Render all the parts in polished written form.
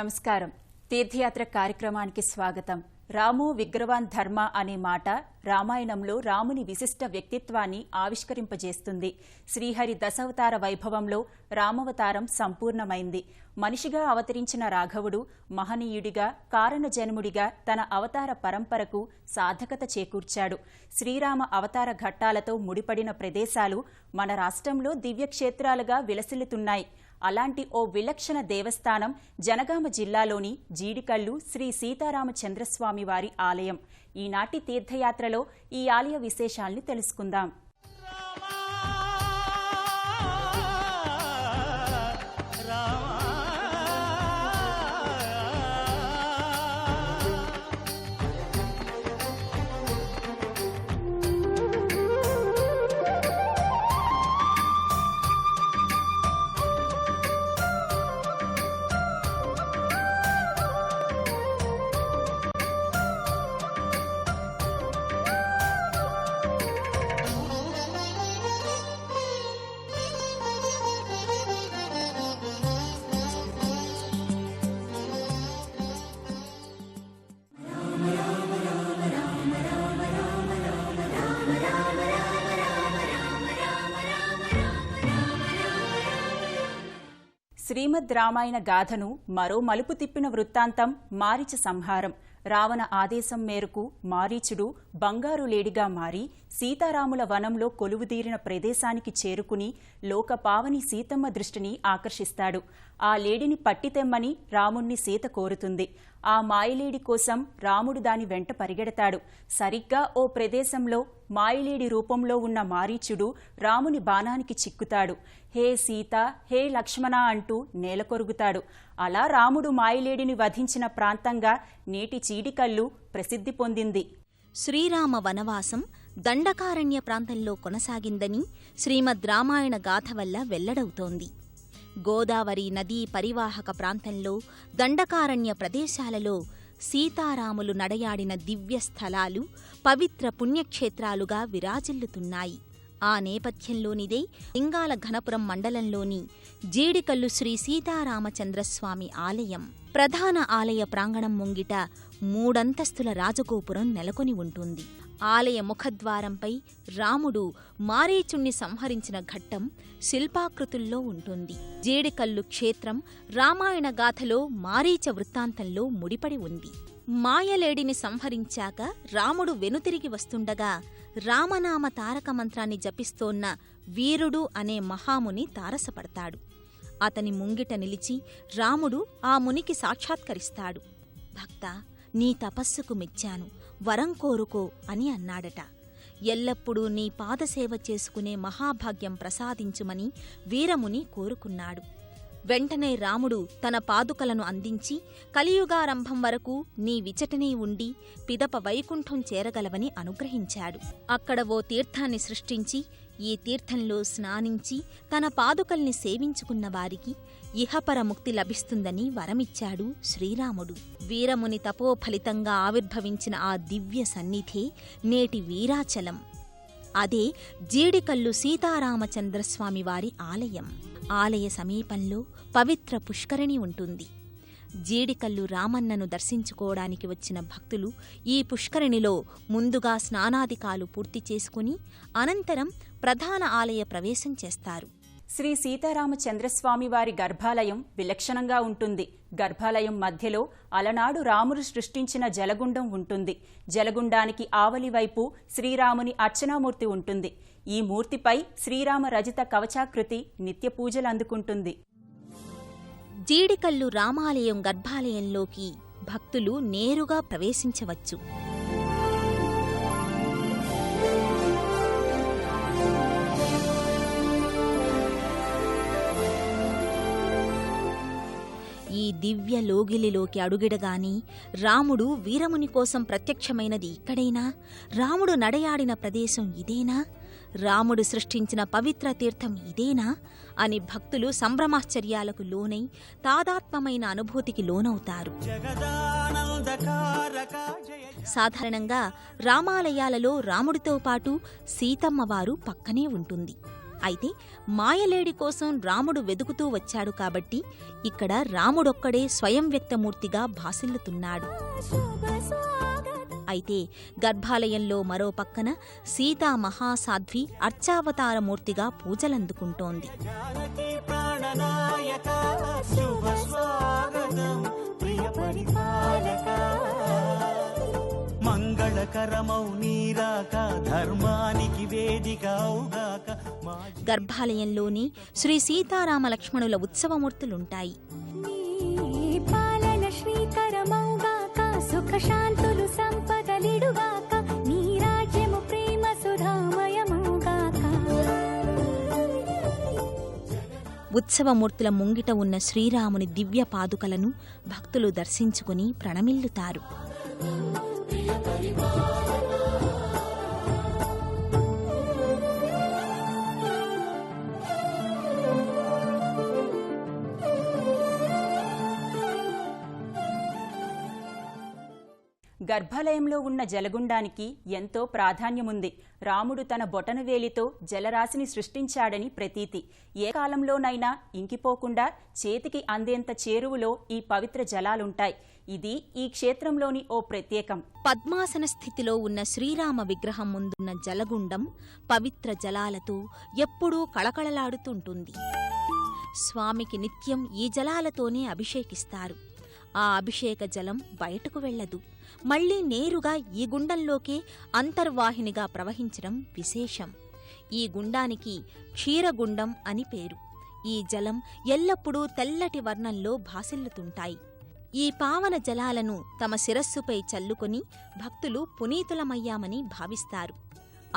నమస్కారం. తీర్థయాత్ర కార్యక్రమానికి స్వాగతం. రాము విగ్రవాన్ ధర్మ అనే మాట రామాయణంలో రాముని విశిష్ట వ్యక్తిత్వాన్ని ఆవిష్కరింపజేస్తుంది. శ్రీహరి దశావతార వైభవంలో రామవతారం సంపూర్ణమైంది. మనిషిగా అవతరించిన రాఘవుడు మహనీయుడిగా, కారణజన్ముడిగా తన అవతార పరంపరకు సార్థకత చేకూర్చాడు. శ్రీరామ అవతార ఘట్టాలతో ముడిపడిన ప్రదేశాలు మన రాష్ట్రంలో దివ్యక్షేత్రాలుగా విలసిల్లుతున్నాయి. అలాంటి ఓ విలక్షణ దేవస్థానం జనగామ జిల్లాలోని జీడికల్లు శ్రీ సీతారామచంద్రస్వామి వారి ఆలయం. ఈనాటి తీర్థయాత్రలో ఈ ఆలయ విశేషాల్ని తెలుసుకుందాం. శ్రీమద్ రామాయణ గాథను మరో మలుపు తిప్పిన వృత్తాంతం మారీచ సంహారం. రావణ ఆదేశం మేరకు మారీచుడు బంగారు లేడిగా మారి సీతారాముల వనంలో కొలువుదీరిన ప్రదేశానికి చేరుకుని లోకపావని సీతమ్మ దృష్టిని ఆకర్షిస్తాడు. ఆ లేడిని పట్టితెమ్మని రాముణ్ణి సీత కోరుతుంది. ఆ మాయలేడి కోసం రాముడు దాని వెంట పరిగెడతాడు. సరిగ్గా ఓ ప్రదేశంలో మాయలేడి రూపంలో ఉన్న మారీచుడు రాముని బాణానికి చిక్కుతాడు. హే సీత, హే లక్ష్మణ అంటూ నేలకొరుగుతాడు. అలా రాముడు మాయలేడిని వధించిన ప్రాంతంగా నేటి చీడికల్లు ప్రసిద్ధి పొందింది. శ్రీరామ వనవాసం దండకారణ్య ప్రాంతంలో కొనసాగిందని శ్రీమద్ రామాయణ గాథ వల్ల వెల్లడవుతోంది. గోదావరి నదీ పరివాహక ప్రాంతంలో దండకారణ్య ప్రదేశాలలో సీతారాములు నడయాడిన దివ్యస్థలాలు పవిత్ర పుణ్యక్షేత్రాలుగా విరాజిల్లుతున్నాయి. ఆ నేపథ్యంలోనిదే లింగాల ఘనపురం మండలంలోని జీడికల్లు శ్రీ సీతారామచంద్రస్వామి ఆలయం. ప్రధాన ఆలయ ప్రాంగణం ముంగిట 3 అంతస్తుల రాజగోపురం నెలకొని ఉంటుంది. ఆలయ ముఖద్వారంపై రాముడు మారీచుణ్ణి సంహరించిన ఘట్టం శిల్పాకృతుల్లో ఉంటుంది. జీడికల్లు క్షేత్రం రామాయణ గాథలో మారీచ వృత్తాంతంలో ముడిపడి ఉంది. మాయలేడిని సంహరించాక రాముడు వెనుతిరిగి వస్తుండగా రామనామ తారక మంత్రాన్ని జపిస్తోన్న వీరుడు అనే మహాముని తారసపడతాడు. అతని ముంగిట నిలిచి రాముడు ఆ మునికి సాక్షాత్కరిస్తాడు. భక్తా, నీ తపస్సుకు మెచ్చాను, వరం కోరుకో అని అన్నాడట. ఎల్లప్పుడూ నీ పాదసేవ చేసుకునే మహాభాగ్యం ప్రసాదించుమని వీరముని కోరుకున్నాడు. వెంటనే రాముడు తన పాదుకలను అందించి కలియుగారంభం వరకు నీ విచటనే ఉండి పిదప వైకుంఠం చేరగలవని అనుగ్రహించాడు. అక్కడ ఓ తీర్థాన్ని సృష్టించి ఈ తీర్థంలో స్నానించి తన పాదుకల్ని సేవించుకున్న వారికి ఇహపర ముక్తి లభిస్తుందని వరమిచ్చాడు శ్రీరాముడు. వీరముని తపోఫలితంగా ఆవిర్భవించిన ఆ దివ్య సన్నిధే నేటి వీరాచలం. అదే జీడికల్లు సీతారామచంద్రస్వామివారి ఆలయం. ఆలయ సమీపంలో పవిత్ర పుష్కరిణి ఉంటుంది. జీడికల్లు రామన్నను దర్శించుకోవడానికి వచ్చిన భక్తులు ఈ పుష్కరిణిలో ముందుగా స్నానాదికాలు పూర్తి చేసుకుని అనంతరం ప్రధాన ఆలయ ప్రవేశం చేస్తారు. శ్రీ సీతారామచంద్రస్వామి వారి గర్భాలయం విలక్షణంగా ఉంటుంది. గర్భాలయం మధ్యలో అలనాడు రాముడు సృష్టించిన జలగుండం ఉంటుంది. జలగుండానికి ఆవలి వైపు శ్రీరాముని అర్చనామూర్తి ఉంటుంది. ఈ మూర్తిపై శ్రీరామ రజిత కవచాకృతి నిత్య పూజలు అందుకుంటుంది. జీడికల్లు రామాలయం గర్భాలయంలోకి భక్తులు నేరుగా ప్రవేశించవచ్చు. ఈ దివ్య లోగిలిలోకి అడుగిడగాని రాముడు వీరముని కోసం ప్రత్యక్షమైనది ఇక్కడేనా? రాముడు నడయాడిన ప్రదేశం ఇదేనా? రాముడు సృష్టించిన పవిత్ర తీర్థం ఇదేనా అని భక్తులు సంభ్రమాశ్చర్యాలకు లోనై తాదాత్మ్యమైన అనుభూతికి లోనవుతారు. సాధారణంగా రామాలయాలలో రాముడితో పాటు సీతమ్మవారు పక్కనే ఉంటుంది. అయితే మాయలేడి కోసం రాముడు వెదుకుతూ వచ్చాడు కాబట్టి ఇక్కడ రాముడొక్కడే స్వయం వ్యక్తమూర్తిగా భాసిల్లుతున్నాడు. అయితే గర్భాలయంలో మరో పక్కన సీతా మహాసాధ్వి అర్చావతారమూర్తిగా పూజలందుకుంటోంది. గర్భాలయంలోని శ్రీ సీతారామ లక్ష్మణుల ఉత్సవమూర్తులుంటాయి. సుఖశాంతులు సంపదలిడుగాక నీ రాజ్యము ప్రేమ సుధామయముగాక. ఉత్సవమూర్తుల ముంగిట ఉన్న శ్రీరాముని దివ్య పాదుకలను భక్తులు దర్శించుకుని ప్రణమిల్లుతారు. గర్భాలయంలో ఉన్న జలగుండానికి ఎంతో ప్రాధాన్యముంది. రాముడు తన బొటనవేలితో జలరాశిని సృష్టించాడని ప్రతీతి. ఏ కాలంలోనైనా ఇంకిపోకుండా చేతికి అందేంత చేరువలో ఈ పవిత్ర జలాలుంటాయి. ఇది ఈ క్షేత్రంలోని ఓ ప్రత్యేకం. పద్మాసన స్థితిలో ఉన్న శ్రీరామ విగ్రహం ముందున్న జలగుండం పవిత్ర జలాలతో ఎప్పుడూ కళకళలాడుతుంటుంది. స్వామికి నిత్యం ఈ జలాలతోనే అభిషేకిస్తారు. ఆ అభిషేక జలం బయటకు వెళ్లదు. మళ్లీ నేరుగా ఈ గుండంలోకే అంతర్వాహినిగా ప్రవహించడం విశేషం. ఈ గుండానికి క్షీరగుండం అని పేరు. ఈ జలం ఎల్లప్పుడూ తెల్లటి వర్ణంలో భాసిల్లుతుంటాయి. ఈ పావన జలాలను తమ శిరస్సుపై చల్లుకొని భక్తులు పునీతులమయ్యామని భావిస్తారు.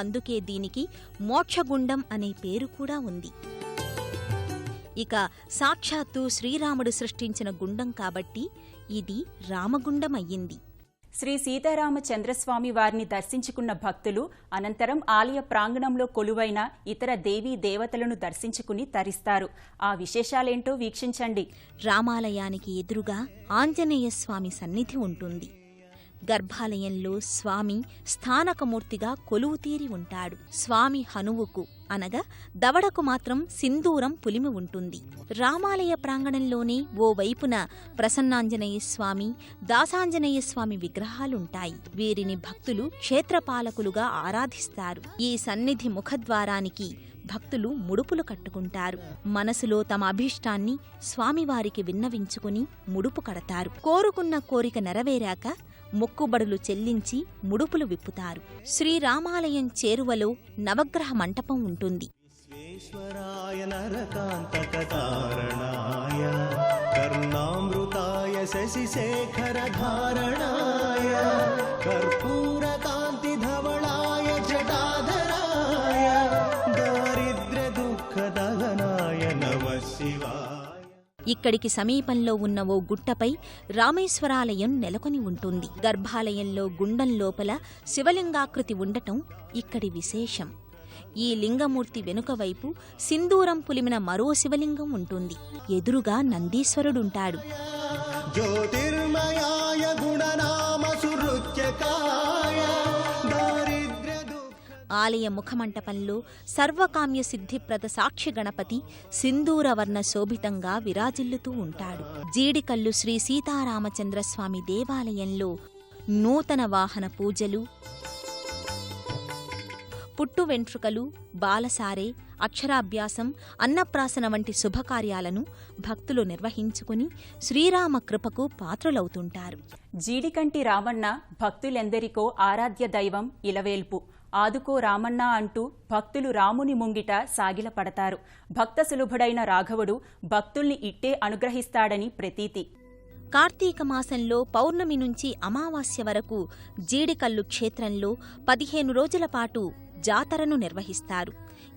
అందుకే దీనికి మోక్షగుండం అనే పేరు కూడా ఉంది. ఇక సాక్షాత్తు శ్రీరాముడు సృష్టించిన గుండం కాబట్టి ఇది రామగుండమయ్యింది. శ్రీ సీతారామచంద్రస్వామి వారిని దర్శించుకున్న భక్తులు అనంతరం ఆలయ ప్రాంగణంలో కొలువైన ఇతర దేవీ దేవతలను దర్శించుకుని తరిస్తారు. ఆ విశేషాలేంటో వీక్షించండి. రామాలయానికి ఎదురుగా ఆంజనేయస్వామి సన్నిధి ఉంటుంది. గర్భాలయంలో స్వామి స్థానకమూర్తిగా కొలువుతీరి ఉంటాడు. స్వామి హనువుకు అనగా దవడకు మాత్రం సింధూరం పులిమి ఉంటుంది. రామాలయ ప్రాంగణంలోనే ఓ వైపున ప్రసన్నాంజనేయస్వామి, దాసాంజనేయస్వామి విగ్రహాలుంటాయి. వీరిని భక్తులు క్షేత్రపాలకులుగా ఆరాధిస్తారు. ఈ సన్నిధి ముఖద్వారానికి భక్తులు ముడుపులు కట్టుకుంటారు. మనసులో తమ అభీష్టాన్ని స్వామివారికి విన్నవించుకుని ముడుపు కడతారు. కోరుకున్న కోరిక నెరవేరాక మొక్కుబడులు చెల్లించి ముడుపులు విప్పుతారు. శ్రీరామాలయం చేరువలో నవగ్రహ మంటపం ఉంటుంది. ఇక్కడికి సమీపంలో ఉన్న ఓ గుట్టపై రామేశ్వరాలయం నెలకొని ఉంటుంది. గర్భాలయంలో గుండం లోపల శివలింగాకృతి ఉండటం ఇక్కడి విశేషం. ఈ లింగమూర్తి వెనుక వైపు సింధూరం పులిమిన మరో శివలింగం ఉంటుంది. ఎదురుగా నందీశ్వరుడుంటాడు. ఆలయ ముఖమంటపంలో సర్వకామ్య సిద్ధిప్రద సాక్షి గణపతి సింధూరవర్ణ శోభితంగా విరాజిల్లుతూ ఉంటాడు. జీడికల్లు శ్రీ సీతారామచంద్రస్వామి దేవాలయంలో నూతన వాహన పూజలు, పుట్టు వెంట్రుకలు, బాలసారే, అక్షరాభ్యాసం, అన్నప్రాసన వంటి శుభకార్యాలను భక్తులు నిర్వహించుకుని శ్రీరామ కృపకు పాత్రులవుతుంటారు. జీడికంటి రామన్న భక్తులెందరికో ఆరాధ్య దైవం, ఇలవేల్పు. ఆదుకో రామన్న అంటూ భక్తులు రాముని ముంగిట సాగిలపడతారు. భక్త సులభుడైన రాఘవుడు భక్తుల్ని ఇట్టే అనుగ్రహిస్తాడని ప్రతీతి. కార్తీక మాసంలో పౌర్ణమి నుంచి అమావాస్య వరకు జీడికల్లు క్షేత్రంలో 15 రోజుల పాటు జాతరను నిర్వహిస్తారు.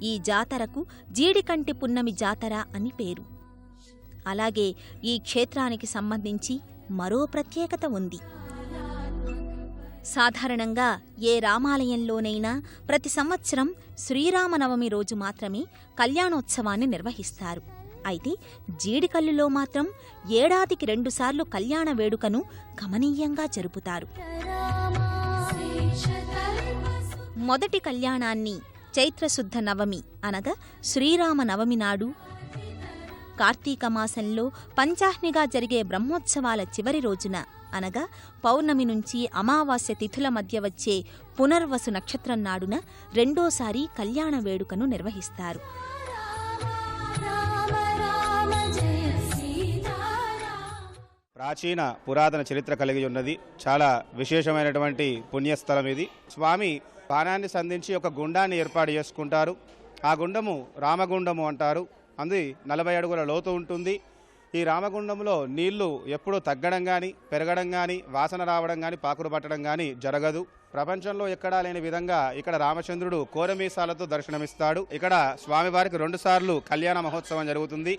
ఈ జాతరకు జీడికంటి పున్నమి జాతర అని పేరు. అలాగే ఈ క్షేత్రానికి సంబంధించి మరో ప్రత్యేకత ఉంది. సాధారణంగా ఏ రామాలయంలోనైనా ప్రతి సంవత్సరం శ్రీరామనవమి రోజు మాత్రమే కళ్యాణోత్సవాన్ని నిర్వహిస్తారు. అయితే జీడికల్లులో మాత్రం ఏడాదికి 2 సార్లు కళ్యాణ వేడుకను గమనీయంగా జరుపుతారు. మొదటి కళ్యాణాన్ని చైత్రశుద్ధ నవమి అనగా శ్రీరామ నవమి నాడు, కార్తీక మాసంలో పంచాహ్నిగా జరిగే బ్రహ్మోత్సవాల చివరి రోజున అనగా పౌర్ణమి నుంచి అమావాస్య తిథుల మధ్య వచ్చే పునర్వసు నక్షత్రం నాడున రెండోసారి కళ్యాణ వేడుకను నిర్వహిస్తారు. ప్రాచీన పురాతన చరిత్ర కలిగి ఉన్నది. చాలా విశేషమైనటువంటి పుణ్యస్థలం ఇది. స్వామి బాణాన్ని సంధించి ఒక గుండాన్ని ఏర్పాటు చేసుకుంటారు. ఆ గుండము రామగుండము అంటారు. అది 40 అడుగుల లోతు ఉంటుంది. ఈ రామగుండంలో నీళ్లు ఎప్పుడూ తగ్గడం కానీ, పెరగడం కానీ, వాసన రావడం కానీ, పాకురు పట్టడం కానీ జరగదు. ప్రపంచంలో ఎక్కడా లేని విధంగా ఇక్కడ రామచంద్రుడు కోరమీసాలతో దర్శనమిస్తాడు. ఇక్కడ స్వామివారికి 2 సార్లు కళ్యాణ మహోత్సవం జరుగుతుంది.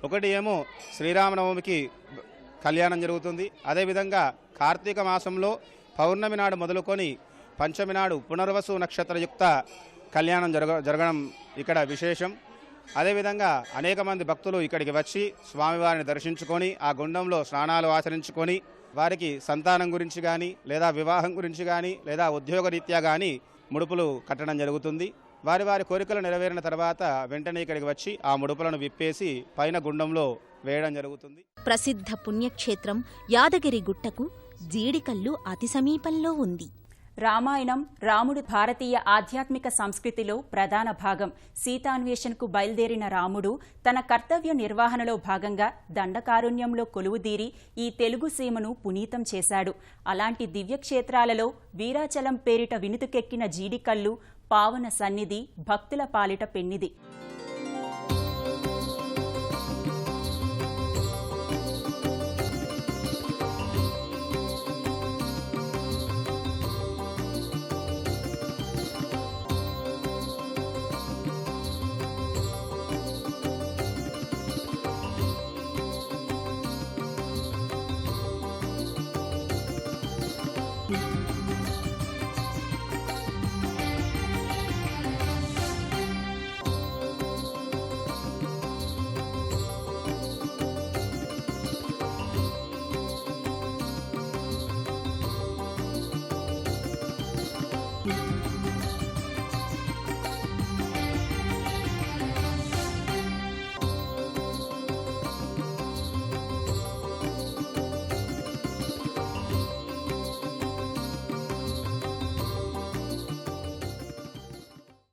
ఒకటి ఏమో శ్రీరామనవమికి కళ్యాణం జరుగుతుంది. అదేవిధంగా కార్తీక మాసంలో పౌర్ణమి నాడు మొదలుకొని పంచమి నాడు పునర్వసు నక్షత్రయుక్త కళ్యాణం జరగడం ఇక్కడ విశేషం. అదేవిధంగా అనేక మంది భక్తులు ఇక్కడికి వచ్చి స్వామివారిని దర్శించుకొని ఆ గుండంలో స్నానాలు ఆచరించుకొని వారికి సంతానం గురించి కానీ, లేదా వివాహం గురించి కానీ, లేదా ఉద్యోగరీత్యా కానీ ముడుపులు కట్టడం జరుగుతుంది. వారి కోరికలు నెరవేరిన తర్వాత వెంటనే ఇక్కడికి వచ్చి ఆ ముడుపులను విప్పేసి పైన గుండంలో వేయడం జరుగుతుంది. ప్రసిద్ధ పుణ్యక్షేత్రం యాదగిరి గుట్టకు జీడికల్లు అతి సమీపంలో ఉంది. రామాయణం రాముడు భారతీయ ఆధ్యాత్మిక సంస్కృతిలో ప్రధాన భాగం. సీతాన్వేషణకు బయలుదేరిన రాముడు తన కర్తవ్య నిర్వహణలో భాగంగా దండకారుణ్యంలో కొలువుదీరి ఈ తెలుగు సీమను పునీతం చేశాడు. అలాంటి దివ్యక్షేత్రాలలో వీరాచలం పేరిట వినుతుకెక్కిన జీడికల్లు పావన సన్నిధి, భక్తుల పాలిట పెన్నిది.